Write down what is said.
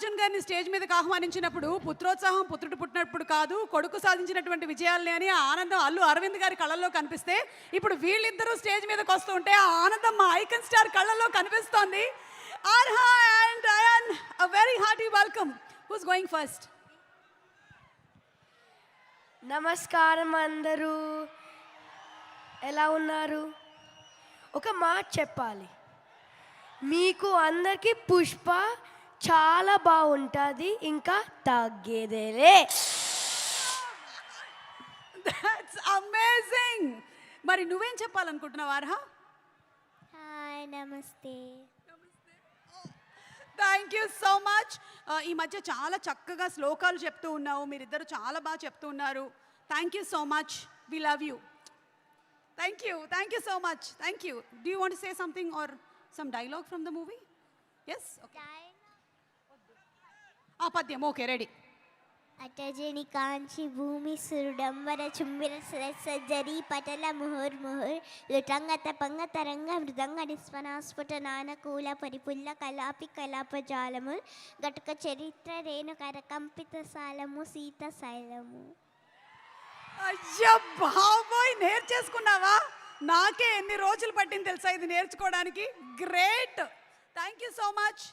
అర్జున్ గారిని స్టేజ్ మీదకి ఆహ్వానించినప్పుడు పుత్రోత్సాహం పుత్రుడు పుట్టినప్పుడు కాదు, కొడుకు సాధించినటువంటి విజయాల్ని అని ఆ ఆనందం అల్లు అరవింద్ గారి కళ్ళల్లో కనిపిస్తే, ఇప్పుడు వీళ్ళిద్దరూ స్టేజ్ మీదకి వస్తూ ఉంటే ఆ ఆనందం మా ఐకన్ స్టార్ కళ్ళల్లో కనిపిస్తోంది. Arha and Ayaan, a very hearty welcome. Who's going first? నమస్కారం అందరూ, ఎలా ఉన్నారు? ఒక మాట చెప్పాలి, మీకు అందరికీ పుష్ప చాలా బాగుంటుంది, ఇంకా తగ్గేదేలే. That's amazing. మరి నువ్వేం చెప్పాలనుకుంటున్నావు ఆర్హా? హాయ్, నమస్తే. Thank you so much. ఈ మధ్య చాలా చక్కగా శ్లోకాలు చెప్తూ ఉన్నావు, మీరిద్దరు చాలా బాగా చెప్తూ ఉన్నారు. Thank you so much, we love you. Thank you so much. Thank you. Do you want to say something or some dialogue from the movie? Yes, okay. పద్యం, ఓకే, రెడీ. అటజని కాంచి భూమి సురుడంబర చుంబిర సజ్జరి పటల ముహుర్ ముహుర్ లుటంగత పంగ తరంగ మృదంగ నిస్వనాస్ఫుట నానకూల పరిపుల్ల కలాపి కలాపజాలము గటుక చరిత్ర రేణు కరకంపిత సాలము సీత శైలము. అయ్యా బాబోయ్, నేర్చేసుకున్నావా? నాకే ఎన్ని రోజులు పట్టింది తెలుసా ఇది నేర్చుకోవడానికి. Great, thank you so much.